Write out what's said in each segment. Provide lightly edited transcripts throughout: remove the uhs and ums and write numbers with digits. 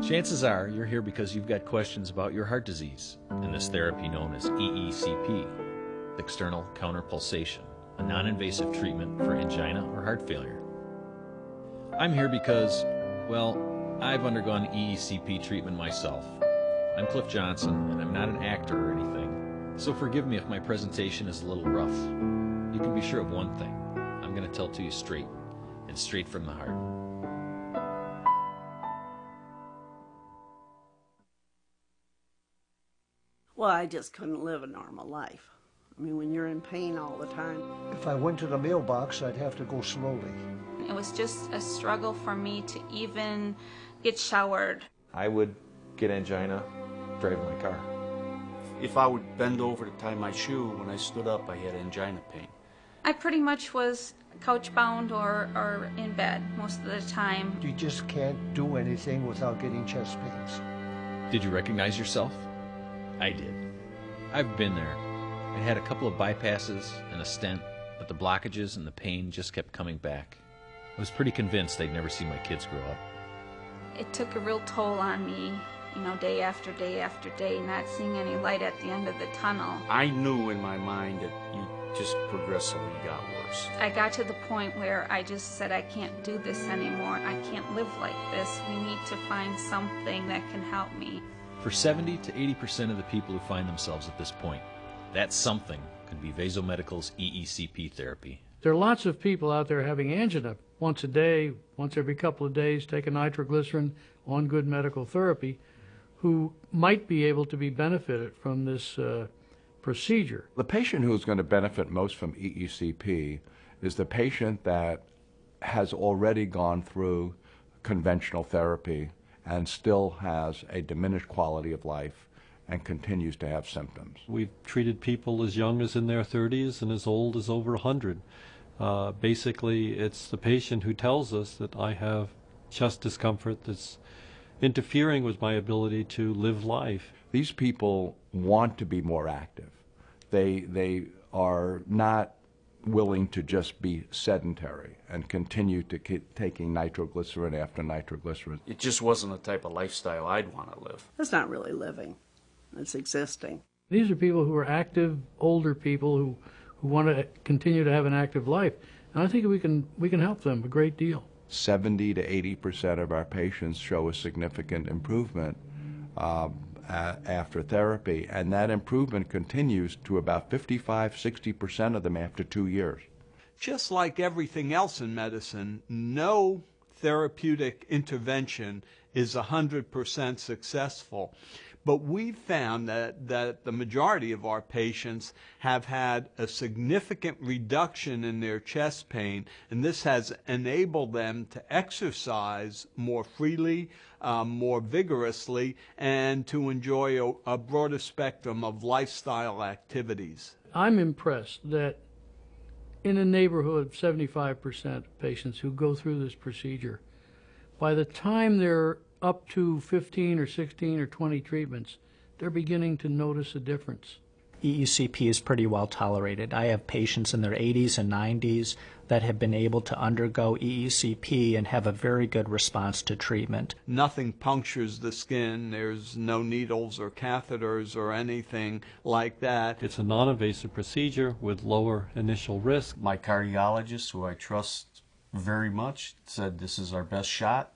Chances are you're here because you've got questions about your heart disease and this therapy known as EECP, external counter pulsation, a non-invasive treatment for angina or heart failure. I'm here because, well, I've undergone EECP treatment myself. I'm Cliff Johnson, and I'm not an actor or anything, so forgive me if my presentation is a little rough. You can be sure of one thing. I'm going to tell it to you straight, and straight from the heart. Well, I just couldn't live a normal life. I mean, when you're in pain all the time. If I went to the mailbox, I'd have to go slowly. It was just a struggle for me to even get showered. I would get angina driving my car. If I would bend over to tie my shoe, when I stood up, I had angina pain. I pretty much was couch-bound or in bed most of the time. You just can't do anything without getting chest pains. Did you recognize yourself? I did. I've been there. I had a couple of bypasses and a stent, but the blockages and the pain just kept coming back. I was pretty convinced they'd never see my kids grow up. It took a real toll on me, you know, day after day after day, not seeing any light at the end of the tunnel. I knew in my mind that you just progressively got worse. I got to the point where I just said, I can't do this anymore. I can't live like this. We need to find something that can help me. For 70 to 80% of the people who find themselves at this point, that something could be Vasomedical's EECP therapy. There are lots of people out there having angina once a day, once every couple of days, take a nitroglycerin on good medical therapy, who might be able to be benefited from this procedure. The patient who's going to benefit most from EECP is the patient that has already gone through conventional therapy and still has a diminished quality of life and continues to have symptoms. We've treated people as young as in their 30s and as old as over 100. Basically, it's the patient who tells us that I have chest discomfort that's interfering with my ability to live life. These people want to be more active. They are not willing to just be sedentary and continue to keep taking nitroglycerin after nitroglycerin. It just wasn't the type of lifestyle I'd want to live. It's not really living. It's existing. These are people who are active, older people who want to continue to have an active life. And I think we can help them a great deal. 70 to 80% of our patients show a significant improvement after therapy, and that improvement continues to about 55–60% of them after 2 years. Just like everything else in medicine, no therapeutic intervention is 100% successful. But we've found that the majority of our patients have had a significant reduction in their chest pain, and this has enabled them to exercise more freely, more vigorously, and to enjoy a broader spectrum of lifestyle activities. I'm impressed that in a neighborhood of 75% of patients who go through this procedure, by the time they're up to 15 or 16 or 20 treatments, they're beginning to notice a difference. EECP is pretty well tolerated. I have patients in their 80s and 90s that have been able to undergo EECP and have a very good response to treatment. Nothing punctures the skin. There's no needles or catheters or anything like that. It's a non-invasive procedure with lower initial risk. My cardiologist, who I trust very much, said this is our best shot.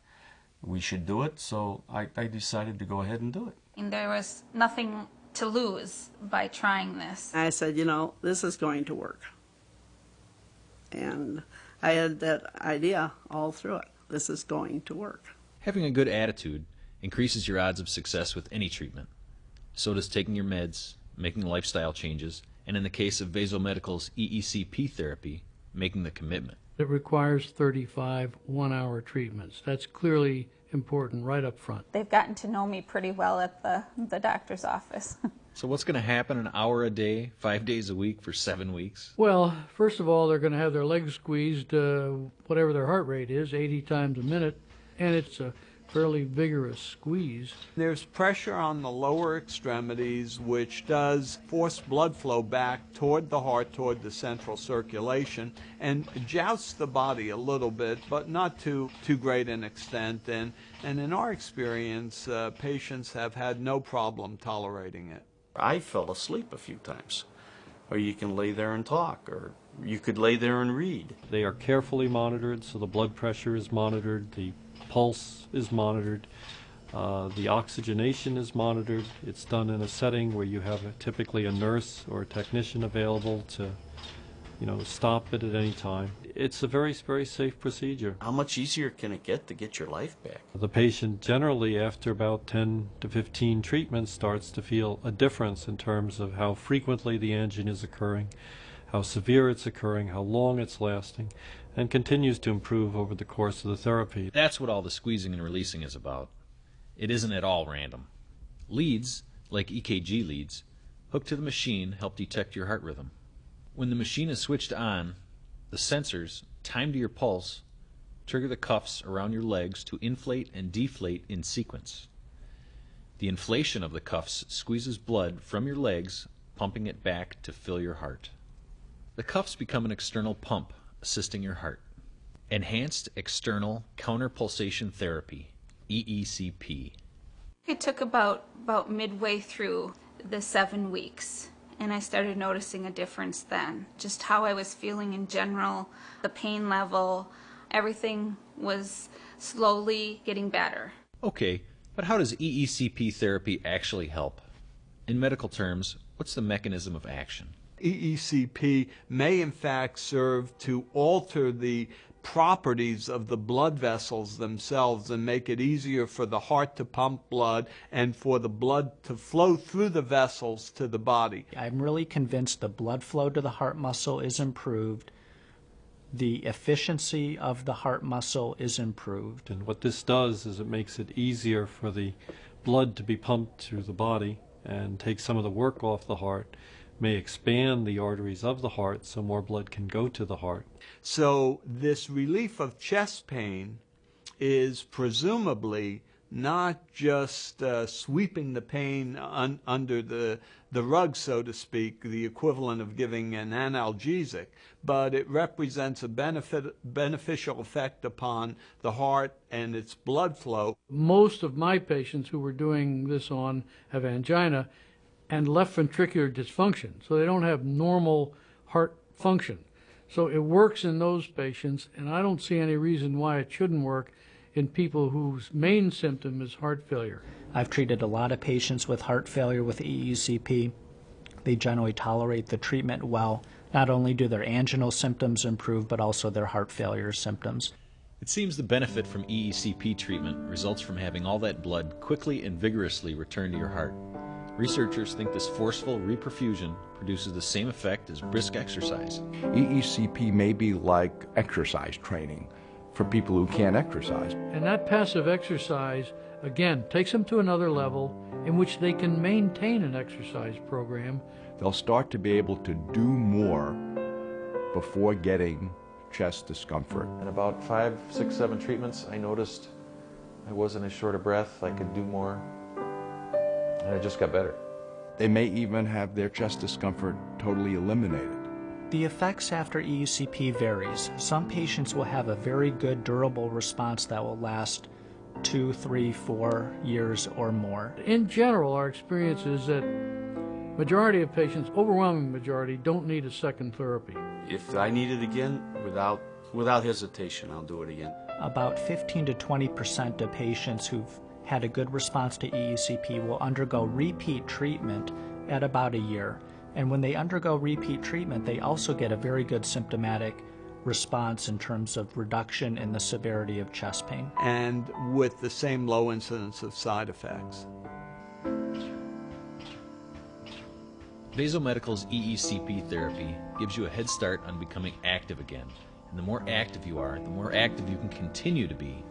We should do it, so I decided to go ahead and do it. And there was nothing to lose by trying this. I said, you know, this is going to work. And I had that idea all through it. This is going to work. Having a good attitude increases your odds of success with any treatment. So does taking your meds, making lifestyle changes, and in the case of Vasomedical's EECP therapy, making the commitment. It requires 35 one-hour treatments. That's clearly important right up front. They've gotten to know me pretty well at the doctor's office. So what's going to happen an hour a day, 5 days a week for 7 weeks? Well, first of all, they're going to have their legs squeezed, whatever their heart rate is, 80 times a minute. And it's fairly vigorous squeeze. There's pressure on the lower extremities, which does force blood flow back toward the heart, toward the central circulation, and jousts the body a little bit, but not to too great an extent. And in our experience, patients have had no problem tolerating it. I fell asleep a few times. Or you can lay there and talk, or you could lay there and read. They are carefully monitored, so the blood pressure is monitored, the pulse is monitored, the oxygenation is monitored. It's done in a setting where you have typically a nurse or a technician available to, stop it at any time. It's a very, very safe procedure. How much easier can it get to get your life back? The patient generally, after about 10 to 15 treatments, starts to feel a difference in terms of how frequently the angina is occurring, how severe it's occurring, how long it's lasting, and continues to improve over the course of the therapy. That's what all the squeezing and releasing is about. It isn't at all random. Leads, like EKG leads, hooked to the machine help detect your heart rhythm. When the machine is switched on, the sensors, timed to your pulse, trigger the cuffs around your legs to inflate and deflate in sequence. The inflation of the cuffs squeezes blood from your legs, pumping it back to fill your heart. The cuffs become an external pump, assisting your heart. Enhanced External Counterpulsation Therapy, EECP. It took about midway through the 7 weeks, and I started noticing a difference then. Just how I was feeling in general, the pain level, everything was slowly getting better. Okay, but how does EECP therapy actually help? In medical terms, what's the mechanism of action? EECP may in fact serve to alter the properties of the blood vessels themselves and make it easier for the heart to pump blood and for the blood to flow through the vessels to the body. I'm really convinced the blood flow to the heart muscle is improved. The efficiency of the heart muscle is improved. And what this does is it makes it easier for the blood to be pumped through the body and take some of the work off the heart, may expand the arteries of the heart so more blood can go to the heart. So this relief of chest pain is presumably not just sweeping the pain under the rug, so to speak, the equivalent of giving an analgesic, but it represents a beneficial effect upon the heart and its blood flow. Most of my patients who we're doing this on have angina and left ventricular dysfunction, so they don't have normal heart function. So it works in those patients, and I don't see any reason why it shouldn't work in people whose main symptom is heart failure. I've treated a lot of patients with heart failure with EECP. They generally tolerate the treatment well. Not only do their anginal symptoms improve, but also their heart failure symptoms. It seems the benefit from EECP treatment results from having all that blood quickly and vigorously return to your heart. Researchers think this forceful reperfusion produces the same effect as brisk exercise. EECP may be like exercise training for people who can't exercise. And that passive exercise, again, takes them to another level in which they can maintain an exercise program. They'll start to be able to do more before getting chest discomfort. In about 5, 6, 7 treatments, I noticed I wasn't as short of breath, I could do more, and it just got better. They may even have their chest discomfort totally eliminated. The effects after EECP varies. Some patients will have a very good durable response that will last 2, 3, 4 years or more. In general, our experience is that majority of patients, overwhelming majority, don't need a second therapy. If I need it again, without hesitation, I'll do it again. About 15 to 20% of patients who've had a good response to EECP will undergo repeat treatment at about a year. And when they undergo repeat treatment, they also get a very good symptomatic response in terms of reduction in the severity of chest pain. And with the same low incidence of side effects. Vasomedical's EECP therapy gives you a head start on becoming active again. And the more active you are, the more active you can continue to be.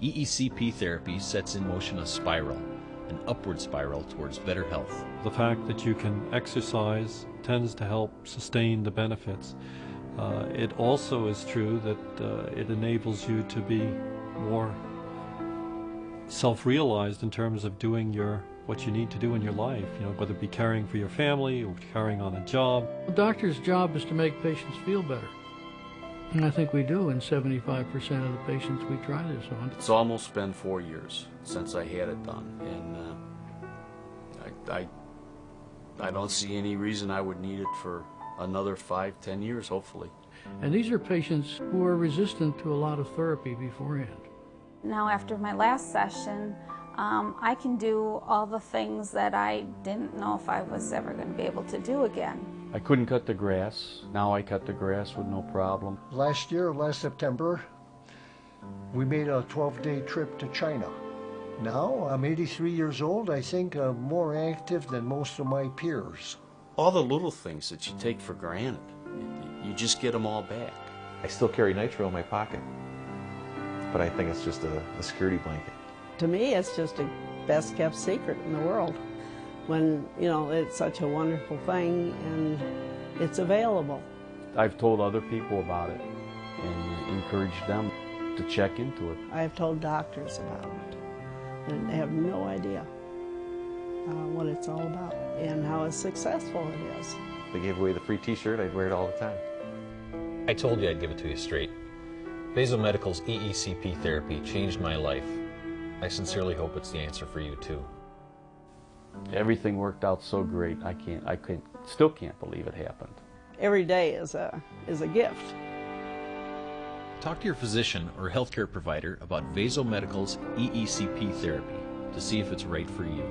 EECP therapy sets in motion a spiral, an upward spiral towards better health. The fact that you can exercise tends to help sustain the benefits. It also is true that it enables you to be more self-realized in terms of doing what you need to do in your life, whether it be caring for your family or carrying on a job. The doctor's job is to make patients feel better. And I think we do in 75% of the patients we try this on. It's almost been 4 years since I had it done, and I don't see any reason I would need it for another 5-10 years, hopefully. And these are patients who are resistant to a lot of therapy beforehand. Now after my last session, I can do all the things that I didn't know if I was ever going to be able to do again. I couldn't cut the grass. Now I cut the grass with no problem. Last September, we made a 12-day trip to China. Now, I'm 83 years old. I think I'm more active than most of my peers. All the little things that you take for granted, you just get them all back. I still carry nitro in my pocket, but I think it's just a security blanket. To me, it's just a best kept secret in the world. When, it's such a wonderful thing and it's available. I've told other people about it and encouraged them to check into it. I've told doctors about it, and they have no idea what it's all about and how successful it is. They gave away the free t-shirt, I'd wear it all the time. I told you I'd give it to you straight. Basel Medical's EECP therapy changed my life. I sincerely hope it's the answer for you too. Everything worked out so great. I still can't believe it happened. Every day is a gift. Talk to your physician or healthcare provider about Basel Medical's EECP therapy to see if it's right for you.